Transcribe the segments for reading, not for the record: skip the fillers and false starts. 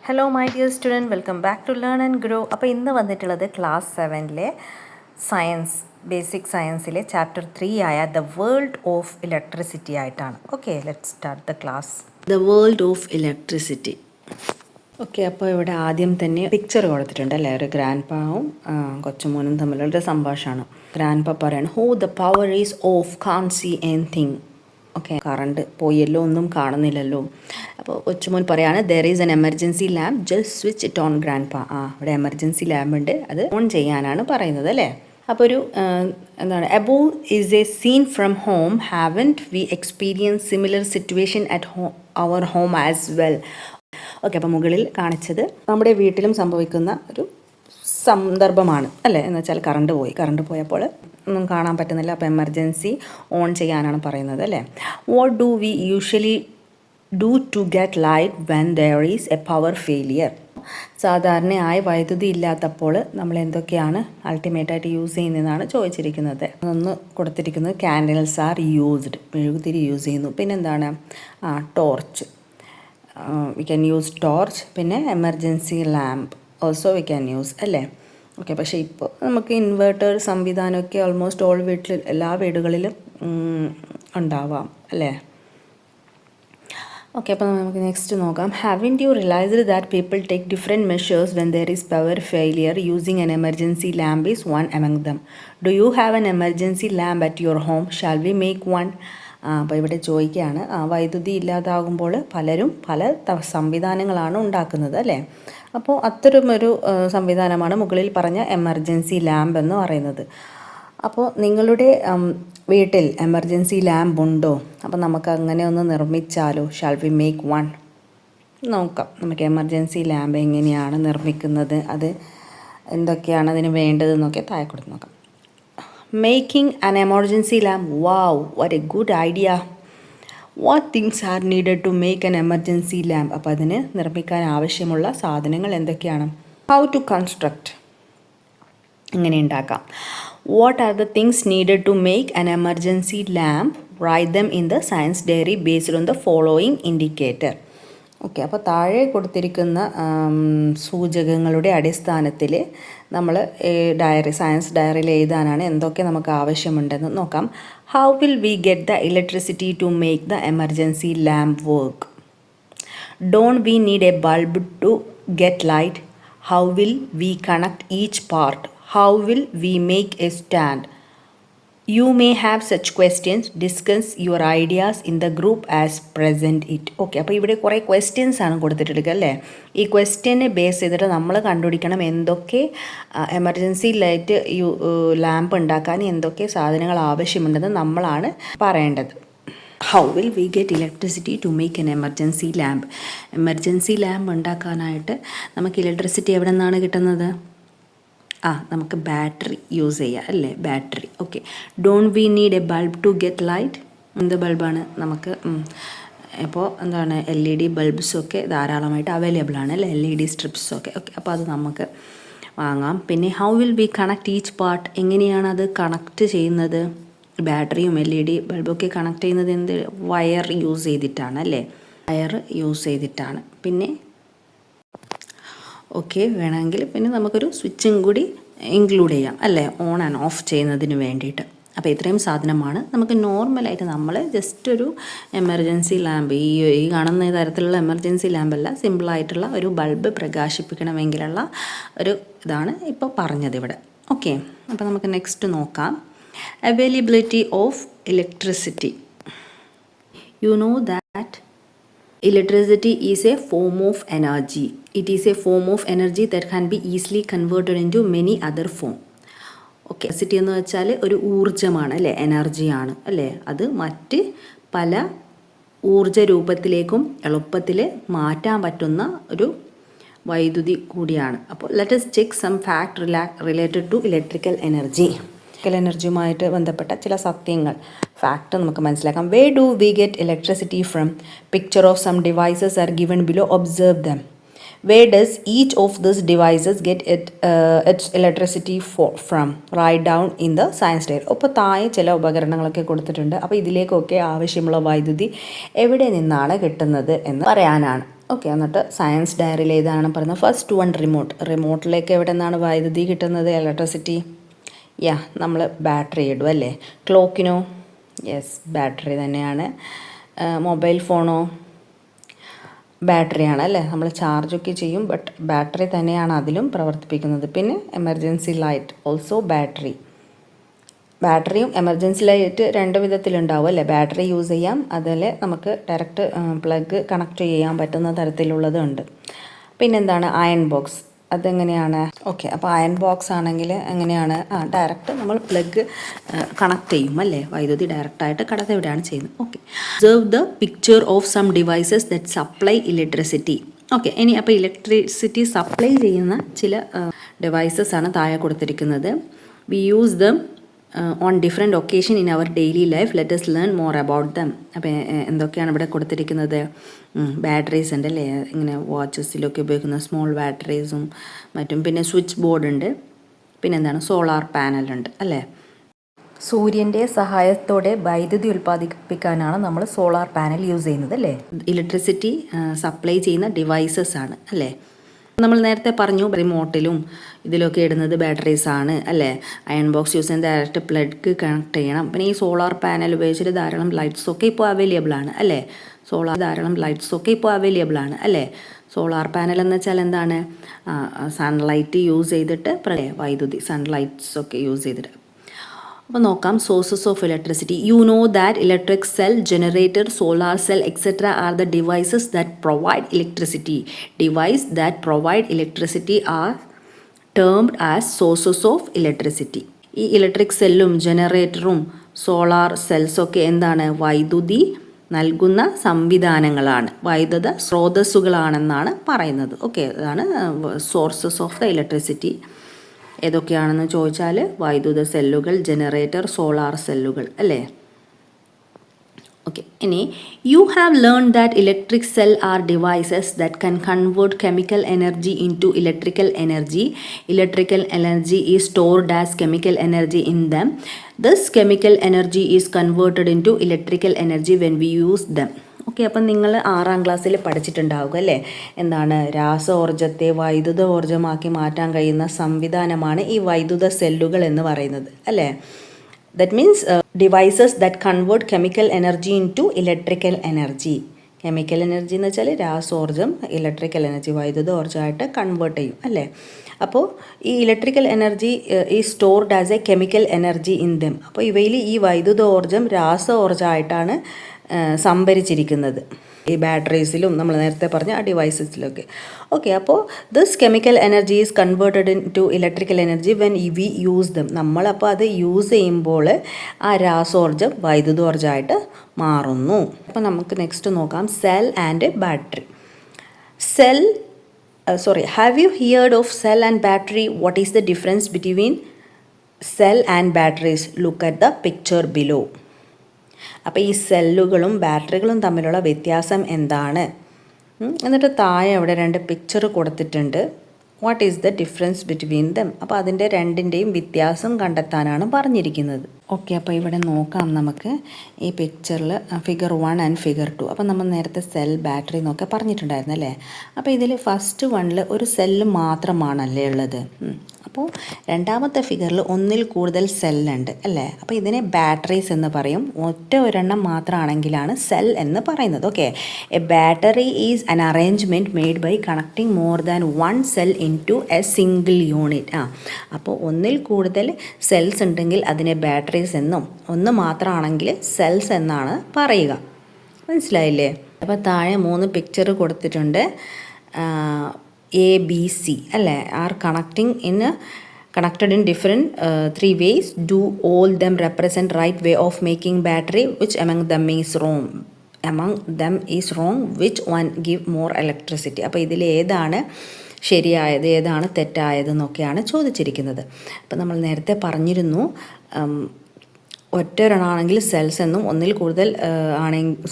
Hello my dear student, welcome back to learn and grow. അപ്പോൾ ഇന്ന് വന്നിട്ടുള്ളത് class 7 science basic സയൻസിലെ chapter 3 ആയ ദ വേൾഡ് ഓഫ് ഇലക്ട്രിസിറ്റി ആയിട്ടാണ്. Okay, let's start the class. The world of electricity. Okay, അപ്പോൾ ഇവിടെ ആദ്യം തന്നെ പിക്ചർ കൊടുത്തിട്ടുണ്ട് അല്ലേ, ഒരു ഗ്രാൻഡ് പാവും കൊച്ചുമോനും തമ്മിലുള്ള സംഭാഷണം. ഗ്രാൻഡ് പാ പറയാണ്, who the power is off, can't see anything. Okay, current പോയല്ലോ, ഒന്നും കാണുന്നില്ലല്ലോ. അപ്പോൾ കൊച്ചുമോൻ പറയാണ്, there is an emergency lamp, just switch it on grandpa. ഇവിടെ എമർജൻസി ലാമ്പ് ഉണ്ട്, അത് ഓൺ ചെയ്യാനാണ് പറയുന്നത് അല്ലേ. അപ്പോൾ ഒരു എന്താണ്, above is a scene from home, haven't we experience similar situation at our home as well. Okay, അപ്പോൾ മുകളിൽ കാണിച്ചത് നമ്മുടെ വീട്ടിലും സംഭവിക്കുന്ന ഒരു സന്ദർഭമാണ് അല്ലേ. എന്ന് വെച്ചാൽ കറണ്ട് പോയപ്പോൾ ഒന്നും കാണാൻ പറ്റുന്നില്ല, അപ്പോൾ എമർജൻസി ഓൺ ചെയ്യാനാണ് പറയുന്നത് അല്ലേ. What do we usually do to get light when there is a power failure. സാധാരണയായി വൈദ്യുതി ഇല്ലാത്തപ്പോൾ നമ്മൾ എന്തൊക്കെയാണ് അൾട്ടിമേറ്റായിട്ട് യൂസ് ചെയ്യുന്നതെന്നാണ് ചോദിച്ചിരിക്കുന്നത്. അതൊന്ന് കൊടുത്തിരിക്കുന്നത് ക്യാൻഡിൽസ് ആർ യൂസ്ഡ്, മെഴുകുതിരി യൂസ് ചെയ്യുന്നു. പിന്നെന്താണ്, torch, we can use torch. പിന്നെ emergency lamp also we can use അല്ലേ. ഓക്കെ, പക്ഷേ ഇപ്പോൾ നമുക്ക് ഇൻവേർട്ടർ സംവിധാനമൊക്കെ ഓൾമോസ്റ്റ് എല്ലാ വീടുകളിലും ഉണ്ടാവാം അല്ലേ. ഓക്കെ, അപ്പോൾ നമുക്ക് നെക്സ്റ്റ് നോക്കാം. Haven't you realised that people take different measures when there is power failure using an emergency lamp is one among them. Do you have an emergency lamp at your home, shall we make one. അപ്പോൾ ഇവിടെ ചോദിക്കുകയാണ്, വൈദ്യുതി ഇല്ലാതാകുമ്പോൾ പലരും പല സംവിധാനങ്ങളാണ് ഉണ്ടാക്കുന്നത് അല്ലേ. അപ്പോൾ അത്തരമൊരു സംവിധാനമാണ് മുകളിൽ പറഞ്ഞ എമർജൻസി ലാമ്പ് എന്ന് പറയുന്നത്. അപ്പോൾ നിങ്ങളുടെ വീട്ടിൽ എമർജൻസി ലാമ്പ് ഉണ്ടോ? അപ്പോൾ നമുക്ക് അങ്ങനെ ഒന്ന് നിർമ്മിച്ചാലോ? Shall we make one. നോക്കാം നമുക്ക് എമർജൻസി ലാമ്പ് എങ്ങനെയാണ് നിർമ്മിക്കുന്നത്, അത് എന്തൊക്കെയാണ് അതിന് വേണ്ടതെന്നൊക്കെ താഴെ കൊടുത്ത് നോക്കാം. Making an emergency lamp, wow, what a good idea. What things are needed to make an emergency lamp. അപ്പോൾ അതിന് നിർമ്മിക്കാൻ ആവശ്യമുള്ള സാധനങ്ങൾ എന്തൊക്കെയാണ്? ഹൗ ടു കൺസ്ട്രക്റ്റ്, എങ്ങനെ ഉണ്ടാക്കാം. What are the things needed to make an emergency lamp, write them in the science diary based on the following indicator. Okay, അപ്പോൾ താഴെ കൊടുത്തിരിക്കുന്ന സൂചകങ്ങളുടെ അടിസ്ഥാനത്തിൽ നമ്മൾ സയൻസ് ഡയറിയിൽ എഴുതാനാണ് എന്തൊക്കെ നമുക്ക് ആവശ്യമുണ്ടെന്ന് നോക്കാം. How will we get the electricity to make the emergency lamp work? Don't we need a bulb to get light? How will we connect each part? How will we make a stand? You may have such questions. Discuss your ideas in the group as present it. Okay, അപ്പോൾ ഇവിടെ കുറേ questions ആണ് കൊടുത്തിട്ടുള്ളത് അല്ലേ. ഈ ക്വസ്റ്റ്യനെ base ചെയ്തിട്ട് നമ്മൾ കണ്ടുപിടിക്കണം എന്തൊക്കെ എമർജൻസി ലൈറ്റ് ലാമ്പ് ഉണ്ടാക്കാൻ എന്തൊക്കെ സാധനങ്ങൾ ആവശ്യമുണ്ടെന്ന് നമ്മളാണ് പറയേണ്ടത്. How will we get electricity to make an emergency lamp. Emergency lamp ഉണ്ടാക്കാനായിട്ട് നമുക്ക് ഇലക്ട്രിസിറ്റി എവിടെ നിന്നാണ് കിട്ടുന്നത്? നമുക്ക് ബാറ്ററി യൂസ് ചെയ്യാം അല്ലേ, battery. Okay, don't we need a bulb to get light. എന്ത് ബൾബാണ് നമുക്ക് ഇപ്പോൾ എന്താണ്, LED ബൾബ്സൊക്കെ ധാരാളമായിട്ട് അവൈലബിൾ ആണ് അല്ലേ, LED സ്ട്രിപ്സൊക്കെ. ഓക്കെ, അപ്പോൾ അത് നമുക്ക് വാങ്ങാം. പിന്നെ how will we connect each part, എങ്ങനെയാണ് അത് കണക്ട് ചെയ്യുന്നത്? ബാറ്ററിയും LED ബൾബൊക്കെ കണക്ട് ചെയ്യുന്നത് എന്ത്, വയർ യൂസ് ചെയ്തിട്ടാണ് അല്ലേ, വയർ യൂസ് ചെയ്തിട്ടാണ്. പിന്നെ ഓക്കെ, വേണമെങ്കിൽ പിന്നെ നമുക്കൊരു സ്വിച്ചും കൂടി ഇൻക്ലൂഡ് ചെയ്യാം അല്ലേ, ഓൺ ആൻഡ് ഓഫ് ചെയ്യുന്നതിന് വേണ്ടിയിട്ട്. അപ്പോൾ ഇത്രയും സാധനമാണ് നമുക്ക് നോർമലായിട്ട് നമ്മൾ ജസ്റ്റ് ഒരു എമർജൻസി ലാമ്പ്, ഈ കാണുന്ന തരത്തിലുള്ള എമർജൻസി ലാമ്പല്ല, സിമ്പിളായിട്ടുള്ള ഒരു ബൾബ് പ്രകാശിപ്പിക്കണമെങ്കിലുള്ള ഒരു ഇതാണ് ഇപ്പോൾ പറഞ്ഞത് ഇവിടെ. ഓക്കെ, അപ്പോൾ നമുക്ക് നെക്സ്റ്റ് നോക്കാം. Availability of electricity. You know that electricity is a form of energy. It is a form of energy that can be easily converted into many other form. Okay, electricity എന്ന് വെച്ചാൽ ഒരു ഊർജ്ജമാണ് അല്ലേ, എനർജിയാണ് അല്ലേ. അത് മറ്റ് പല ഊർജ്ജ രൂപത്തിലേക്കും എളുപ്പത്തിൽ മാറ്റാൻ പറ്റുന്ന ഒരു വൈദ്യുതി കൂടിയാണ്. അപ്പോൾ let us check some fact related to electrical energy. എനർജിയുമായിട്ട് ബന്ധപ്പെട്ട ചില സത്യങ്ങൾ, ഫാക്ട് നമുക്ക് മനസ്സിലാക്കാം. Where do we get electricity from? Picture of some devices are given below, observe them. Where does each of this devices get its electricity from? Write down in the science diary. അപ്പോൾ താഴെ ചില ഉപകരണങ്ങളൊക്കെ കൊടുത്തിട്ടുണ്ട്. അപ്പോൾ ഇതിലേക്കൊക്കെ ആവശ്യമുള്ള വൈദ്യുതി എവിടെ നിന്നാണ് കിട്ടുന്നത് എന്ന് പറയാനാണ്. ഓക്കെ, എന്നിട്ട് സയൻസ് ഡയറിയിൽ ഏതാണ് പറയുന്നത്? ഫസ്റ്റ് വൺ റിമോട്ടിലേക്ക് എവിടെ നിന്നാണ് വൈദ്യുതി കിട്ടുന്നത്, ഇലക്ട്രിസിറ്റി? നമ്മൾ ബാറ്ററി ഇടും അല്ലേ. ക്ലോക്കിനോ? യെസ്, ബാറ്ററി തന്നെയാണ്. മൊബൈൽ ഫോണോ? ബാറ്ററിയാണ് അല്ലേ. നമ്മൾ ചാർജൊക്കെ ചെയ്യും, ബട്ട് ബാറ്ററി തന്നെയാണ് അതിലും പ്രവർത്തിപ്പിക്കുന്നത്. പിന്നെ എമർജൻസി ലൈറ്റ് ഓൾസോ ബാറ്ററിയും എമർജൻസി ലൈറ്റ് രണ്ട് വിധത്തിലുണ്ടാവും അല്ലേ. ബാറ്ററി യൂസ് ചെയ്യാം, അതിൽ നമുക്ക് ഡയറക്റ്റ് പ്ലഗ് കണക്ട് ചെയ്യാൻ പറ്റുന്ന തരത്തിലുള്ളതുണ്ട്. പിന്നെന്താണ് അയൺ ബോക്സ്, അതെങ്ങനെയാണ്? ഓക്കെ, അപ്പോൾ അയൺ ബോക്സ് ആണെങ്കിൽ എങ്ങനെയാണ്? ഡയറക്റ്റ് നമ്മൾ പ്ലഗ് കണക്ട് ചെയ്യും അല്ലേ, വൈദ്യുതി ഡയറക്റ്റായിട്ട് കടത്തിവിടുകയാണ് ചെയ്യുന്നത്. Okay, observe the picture of some devices that supply electricity. Okay, ഇനി അപ്പോൾ ഇലക്ട്രിസിറ്റി സപ്ലൈ ചെയ്യുന്ന ചില ഡിവൈസസ് ആണ് താഴെ കൊടുത്തിരിക്കുന്നത്. We use them on different occasion in our daily life, let us learn more about them. അപ്പോൾ എന്തൊക്കെയാണ് ഇവിടെ കൊടുത്തിരിക്കുന്നത്? ബാറ്ററീസ് ഉണ്ട് അല്ലേ, ഇങ്ങനെ വാച്ചസിലൊക്കെ ഉപയോഗിക്കുന്ന സ്മോൾ ബാറ്ററീസും മറ്റും. പിന്നെ സ്വിച്ച് ബോർഡ് ഉണ്ട്. പിന്നെന്താണ്, സോളാർ പാനലുണ്ട് അല്ലേ. സൂര്യൻ്റെ സഹായത്തോടെ വൈദ്യുതി ഉൽപ്പാദിപ്പിക്കാനാണ് നമ്മൾ സോളാർ പാനൽ യൂസ് ചെയ്യുന്നത് അല്ലേ. ഇലക്ട്രിസിറ്റി സപ്ലൈ ചെയ്യുന്ന ഡിവൈസസ് ആണ് അല്ലേ. നമ്മൾ നേരത്തെ പറഞ്ഞു റിമോട്ടിലും ഇതിലൊക്കെ ഇടുന്നത് ബാറ്ററീസ് ആണ് അല്ലേ. അയൺ ബോക്സ് യൂസ് ചെയ്യാൻ ഡയറക്റ്റ് പ്ലഗ് കണക്ട് ചെയ്യണം. പിന്നെ ഈ സോളാർ പാനൽ ഉപയോഗിച്ചിട്ട് ധാരാളം ലൈറ്റ്സൊക്കെ ഇപ്പോൾ അവൈലബിൾ ആണ് അല്ലേ. സോളാർ പാനൽ എന്ന് വെച്ചാൽ എന്താണ്? സൺലൈറ്റ് യൂസ് ചെയ്തിട്ട് വൈദ്യുതി സൺലൈറ്റ്സൊക്കെ യൂസ് ചെയ്തിട്ട്. അപ്പോൾ നോക്കാം, sources of electricity. You know that electric cell, generator, solar cell etcetera are the devices that provide electricity. Device that provide electricity R termed as sources of electricity. ഈ electric സെല്ലും ജനറേറ്ററും solar സെൽസൊക്കെ എന്താണ്? വൈദ്യുതി നൽകുന്ന സംവിധാനങ്ങളാണ്, വൈദ്യുത സ്രോതസ്സുകളാണെന്നാണ് പറയുന്നത്. ഓക്കെ, അതാണ് sources of the electricity. ഏതൊക്കെയാണെന്ന് ചോദിച്ചാൽ വൈദ്യുത സെല്ലുകൾ, ജനറേറ്റർ, സോളാർ സെല്ലുകൾ അല്ലേ. ഓക്കെ, ഇനി you have learn that electric cell are devices that can convert chemical energy into electrical energy. Electrical energy is stored as chemical energy in them. This chemical energy is converted into electrical energy when we use them. Okay, അപ്പം നിങ്ങൾ 6ാം ക്ലാസ്സിൽ പഠിച്ചിട്ടുണ്ടാവുക അല്ലേ. എന്താണ്? രാസോർജ്ജത്തെ വൈദ്യുത ഊർജ്ജമാക്കി മാറ്റാൻ കഴിയുന്ന സംവിധാനമാണ് ഈ വൈദ്യുത സെല്ലുകൾ എന്ന് പറയുന്നത് അല്ലേ. That means devices that convert chemical energy into electrical energy. Chemical energy എന്ന് വെച്ചാൽ രാസോർജ്ജം ഇലക്ട്രിക്കൽ എനർജി വൈദ്യുത ഊർജ്ജമായിട്ട് കൺവേർട്ട് ചെയ്യും അല്ലേ. അപ്പോൾ ഈ ഇലക്ട്രിക്കൽ എനർജി ഈ stored as A chemical energy in dum. അപ്പോൾ ഇവയിൽ ഈ വൈദ്യുത ഊർജ്ജം രാസോർജ്ജമായിട്ടാണ് സംഭരിച്ചിരിക്കുന്നത് ഈ ബാറ്ററീസിലും നമ്മൾ നേരത്തെ പറഞ്ഞ ആ ഡിവൈസസിലൊക്കെ. ഓക്കെ, അപ്പോൾ this chemical energy is converted into electrical energy when we use them. നമ്മളപ്പോൾ അത് യൂസ് ചെയ്യുമ്പോൾ ആ രാസോർജ്ജം വൈദ്യുതോർജ്ജമായിട്ട് മാറുന്നു. അപ്പോൾ നമുക്ക് നെക്സ്റ്റ് നോക്കാം, cell and battery. Have you heard of cell and battery? What is the difference between cell and batteries? Look at the picture below. അപ്പോൾ ഈ സെല്ലുകളും ബാറ്ററികളും തമ്മിലുള്ള വ്യത്യാസം എന്താണ്? എന്നിട്ട് താഴെ അവിടെ 2 പിക്ചർ കൊടുത്തിട്ടുണ്ട്. What is the difference between them? അപ്പോൾ അതിൻ്റെ രണ്ടിൻ്റെയും വ്യത്യാസം കണ്ടെത്താനാണ് പറഞ്ഞിരിക്കുന്നത്. ഓക്കെ, അപ്പോൾ ഇവിടെ നോക്കാം നമുക്ക് ഈ പിക്ചറിൽ ഫിഗർ 1 ആൻഡ് ഫിഗർ 2. അപ്പോൾ നമ്മൾ നേരത്തെ സെൽ ബാറ്ററി എന്നൊക്കെ പറഞ്ഞിട്ടുണ്ടായിരുന്നു അല്ലേ. അപ്പോൾ ഇതിൽ ഫസ്റ്റ് വണ്ണിൽ ഒരു സെല്ല് മാത്രമാണല്ലേ ഉള്ളത്. അപ്പോൾ രണ്ടാമത്തെ ഫിഗറിൽ ഒന്നിൽ കൂടുതൽ സെല്ലുണ്ട് അല്ലേ. അപ്പോൾ ഇതിനെ ബാറ്ററീസ് എന്ന് പറയും. ഒരെണ്ണം മാത്രമാണെങ്കിലാണ് സെൽ എന്ന് പറയുന്നത്. Okay, a battery is an arrangement made by connecting more than one cell into a single unit. അപ്പോൾ ഒന്നിൽ കൂടുതൽ സെൽസ് ഉണ്ടെങ്കിൽ അതിനെ ബാറ്ററീസ് എന്നും ഒന്ന് മാത്രമാണെങ്കിൽ സെൽസ് എന്നാണ് പറയുക. മനസ്സിലായില്ലേ? അപ്പോൾ താഴെ 3 പിക്ചർ കൊടുത്തിട്ടുണ്ട്. ABC അല്ലേ, R connected in different 3 ways. Do all them represent right way of making battery? Which among them is wrong? Which one give more electricity? അപ്പോൾ ഇതിൽ ഏതാണ് ശരിയായത്, ഏതാണ് തെറ്റായതെന്നൊക്കെയാണ് ചോദിച്ചിരിക്കുന്നത്. അപ്പോൾ നമ്മൾ നേരത്തെ പറഞ്ഞിരുന്നു, ഒറ്റൊരെണ്ണമാണെങ്കിൽ സെൽസ് എന്നും ഒന്നിൽ കൂടുതൽ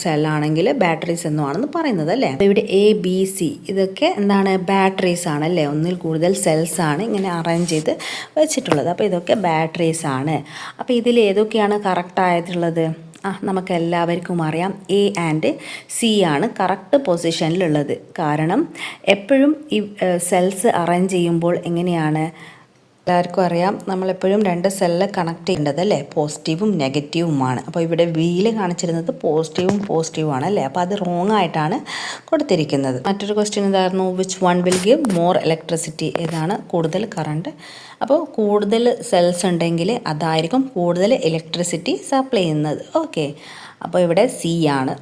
സെല്ലാണെങ്കിൽ ബാറ്ററീസ് എന്നുമാണെന്ന് പറയുന്നത് അല്ലേ. അപ്പോൾ ഇവിടെ ABC ഇതൊക്കെ എന്താണ്? ബാറ്ററീസ് ആണ് അല്ലേ. ഒന്നിൽ കൂടുതൽ സെൽസ് ആണ് ഇങ്ങനെ അറേഞ്ച് ചെയ്ത് വെച്ചിട്ടുള്ളത്. അപ്പോൾ ഇതൊക്കെ ബാറ്ററീസ് ആണ്. അപ്പോൾ ഇതിൽ ഏതൊക്കെയാണ് കറക്റ്റ് ആയിട്ടുള്ളത്? നമുക്കെല്ലാവർക്കും അറിയാം എ ആൻഡ് സി ആണ് കറക്റ്റ് പൊസിഷനിലുള്ളത്. കാരണം എപ്പോഴും ഈ സെൽസ് അറേഞ്ച് ചെയ്യുമ്പോൾ എങ്ങനെയാണ്, എല്ലാവർക്കും അറിയാം നമ്മളെപ്പോഴും രണ്ട് സെല്ല് കണക്ട് ചെയ്യേണ്ടത് അല്ലേ, പോസിറ്റീവും നെഗറ്റീവുമാണ്. അപ്പോൾ ഇവിടെ ബിയിൽ കാണിച്ചിരുന്നത് പോസിറ്റീവും ആണ് അല്ലേ, അപ്പോൾ അത് റോങ് ആയിട്ടാണ് കൊടുത്തിരിക്കുന്നത്. മറ്റൊരു ക്വസ്റ്റ്യൻ എന്തായിരുന്നു, which one will give more electricity, ഏതാണ് കൂടുതൽ കറണ്ട്. അപ്പോൾ കൂടുതൽ സെൽസ് ഉണ്ടെങ്കിൽ അതായിരിക്കും കൂടുതൽ ഇലക്ട്രിസിറ്റി സപ്ലൈ ചെയ്യുന്നത്. ഓക്കെ, അപ്പോൾ ഇവിടെ സി ആണ്.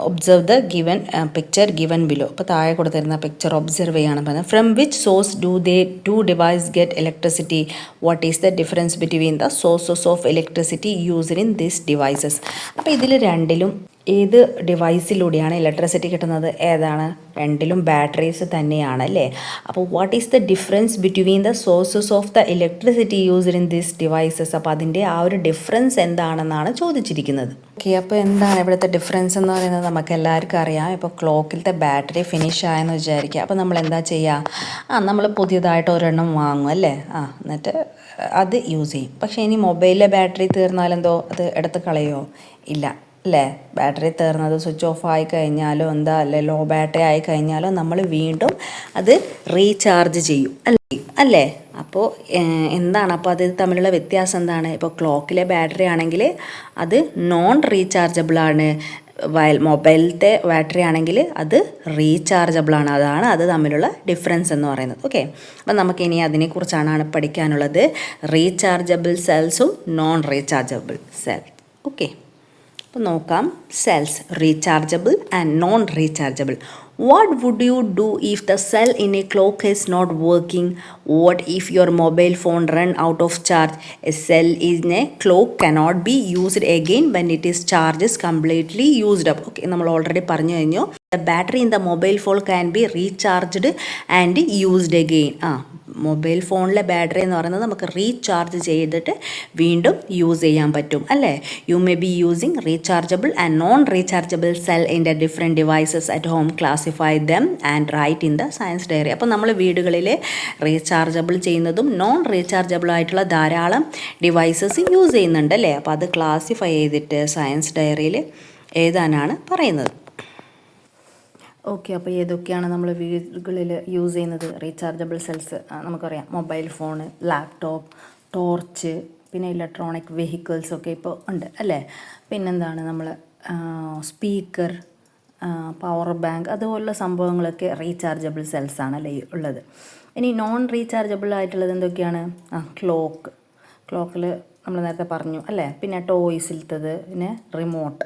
Observe the given picture given below. അപ്പോൾ താഴെ കൊടുത്തിരുന്ന പിക്ചർ ഒബ്സർവ് ചെയ്യാണ് പറയുന്നത്. From which source do the two device get electricity, what is the difference between the sources of electricity used in this devices. അപ്പോൾ ഇതിൽ രണ്ടിലും ഏത് ഡിവൈസിലൂടെയാണ് ഇലക്ട്രിസിറ്റി കിട്ടുന്നത്, ഏതാണ്, രണ്ടിലും ബാറ്ററീസ് തന്നെയാണ് അല്ലേ. അപ്പോൾ what is the difference between the sources of the electricity used in this devices. അപ്പോൾ അതിൻ്റെ ആ ഒരു ഡിഫറൻസ് എന്താണെന്നാണ് ചോദിച്ചിരിക്കുന്നത്. ഓക്കെ, അപ്പോൾ എന്താണ് ഇവിടുത്തെ ഡിഫറൻസ് എന്ന് പറയുന്നത് നമുക്ക് എല്ലാവർക്കും അറിയാം. ഇപ്പോൾ ക്ലോക്കിലത്തെ ബാറ്ററി ഫിനിഷ് ആയെന്ന് വിചാരിക്കുക. അപ്പോൾ നമ്മൾ എന്താ ചെയ്യുക, നമ്മൾ പുതിയതായിട്ട് ഒരെണ്ണം വാങ്ങും അല്ലേ, എന്നിട്ട് അത് യൂസ് ചെയ്യും. പക്ഷേ ഇനി മൊബൈലിലെ ബാറ്ററി തീർന്നാലെന്തോ അത് എടുത്ത് കളയോ, ഇല്ല അല്ലേ. ബാറ്ററി തീർന്നത് സ്വിച്ച് ഓഫ് ആയി കഴിഞ്ഞാലോ അല്ലേ ലോ ബാറ്ററി ആയി കഴിഞ്ഞാലോ നമ്മൾ വീണ്ടും അത് റീചാർജ് ചെയ്യും അല്ലേ. അപ്പോൾ എന്താണ്, അപ്പോൾ അത് തമ്മിലുള്ള വ്യത്യാസം എന്താണ്, ഇപ്പോൾ ക്ലോക്കിലെ ബാറ്ററി ആണെങ്കിൽ അത് നോൺ റീചാർജബിൾ ആണ്, മൊബൈലിലത്തെ ബാറ്ററി ആണെങ്കിൽ അത് റീചാർജബിൾ ആണ്. അതാണ് അത് തമ്മിലുള്ള ഡിഫറൻസ് എന്ന് പറയുന്നത്. ഓക്കെ, അപ്പം നമുക്കിനി അതിനെക്കുറിച്ചാണ് പഠിക്കാനുള്ളത്, റീചാർജബിൾ സെൽസും നോൺ റീചാർജബിൾ സെൽ. ഓക്കെ, അപ്പോൾ നോക്കാം, cells rechargeable and non rechargeable. What would you do if the cell in a clock is not working? What if your mobile phone run out of charge? A cell in a clock cannot be used again when it is charged is completely used up. Okay, നമ്മൾ already പറഞ്ഞു കഴിഞ്ഞു. The battery in the mobile phone can be recharged and used again. Mobile ഫോണിലെ battery എന്ന് പറയുന്നത് നമുക്ക് recharge ചെയ്തിട്ട് വീണ്ടും use ചെയ്യാൻ പറ്റും അല്ലേ. You may be using rechargeable and non rechargeable cell in the different devices at home, classify them and write in the science diary. അപ്പോൾ നമ്മൾ വീടുകളിൽ റീചാർജബിൾ ചെയ്യുന്നതും നോൺ റീചാർജബിൾ ആയിട്ടുള്ള ധാരാളം ഡിവൈസസ് യൂസ് ചെയ്യുന്നുണ്ട് അല്ലേ. അപ്പോൾ അത് ക്ലാസിഫൈ ചെയ്തിട്ട് സയൻസ് ഡയറിയിൽ എഴുതാനാണ് പറയുന്നത്. ഓക്കെ, അപ്പോൾ ഏതൊക്കെയാണ് നമ്മൾ വീടുകളിൽ യൂസ് ചെയ്യുന്നത് റീചാർജബിൾ സെൽസ്, നമുക്കറിയാം മൊബൈൽ ഫോണ്, ലാപ്ടോപ്പ്, ടോർച്ച്, പിന്നെ ഇലക്ട്രോണിക് വെഹിക്കിൾസൊക്കെ ഇപ്പോൾ ഉണ്ട് അല്ലേ. പിന്നെന്താണ് നമ്മൾ സ്പീക്കർ, പവർ ബാങ്ക്, അതുപോലുള്ള സംഭവങ്ങളൊക്കെ റീചാർജബിൾ സെൽസാണ് അല്ലേ ഉള്ളത്. ഇനി നോൺ റീചാർജബിൾ ആയിട്ടുള്ളത് എന്തൊക്കെയാണ്, ക്ലോക്കിൽ നമ്മൾ നേരത്തെ പറഞ്ഞു അല്ലേ. പിന്നെ ടോയ്സിലത്തത്, പിന്നെ റിമോട്ട്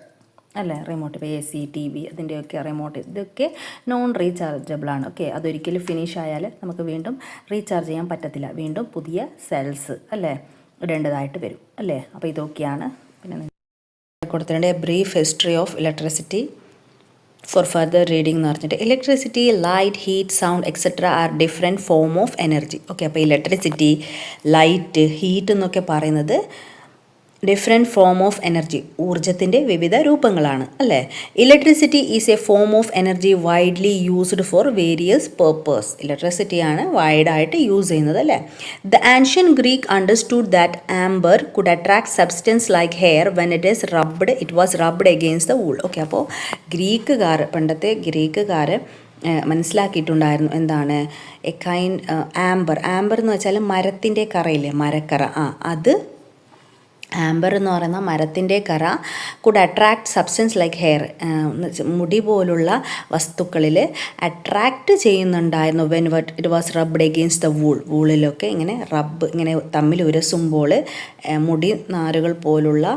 അല്ലേ, റിമോട്ട് ഇപ്പോൾ AC, TV അതിൻ്റെയൊക്കെ റിമോട്ട്, ഇതൊക്കെ നോൺ റീചാർജബിളാണ്. ഓക്കെ, അതൊരിക്കലും ഫിനിഷ് ആയാൽ നമുക്ക് വീണ്ടും റീചാർജ് ചെയ്യാൻ പറ്റത്തില്ല, വീണ്ടും പുതിയ സെൽസ് അല്ലേ ഇടേണ്ടതായിട്ട് വരും അല്ലേ. അപ്പോൾ ഇതൊക്കെയാണ്. പിന്നെ കൊടുത്തിട്ടുണ്ട് a brief history of electricity for further reading എന്ന് പറഞ്ഞിട്ട്, electricity, light, heat, sound etcetera are different form of energy. Okay, അപ്പോൾ ഇലക്ട്രിസിറ്റി, ലൈറ്റ്, ഹീറ്റ് എന്നൊക്കെ പറയുന്നത് ഡിഫറെൻറ്റ് ഫോം ഓഫ് എനർജി, ഊർജത്തിൻ്റെ വിവിധ രൂപങ്ങളാണ് അല്ലേ. Electricity is a form of energy widely used for various purpose. ഇലക്ട്രിസിറ്റിയാണ് വൈഡായിട്ട് യൂസ് ചെയ്യുന്നത് അല്ലേ. The ancient Greek understood that amber could attract substance like hair when it was rubbed against the wool. Okay, അപ്പോൾ പണ്ടത്തെ ഗ്രീക്കുകാർ മനസ്സിലാക്കിയിട്ടുണ്ടായിരുന്നു എന്താണ്, എ കൈൻഡ് ആംബർ എന്ന് വെച്ചാൽ മരത്തിൻ്റെ കറയില്ലേ, മരക്കറ, അത് ആംബർ എന്ന് പറയുന്ന മരത്തിൻ്റെ കറ could attract substance like hair, മുടി പോലുള്ള വസ്തുക്കളിൽ അട്രാക്റ്റ് ചെയ്യുന്നുണ്ടായിരുന്നു. When it was rubbed against the വൂളിലൊക്കെ ഇങ്ങനെ തമ്മിൽ ഉരസുമ്പോൾ മുടി നാരുകൾ പോലുള്ള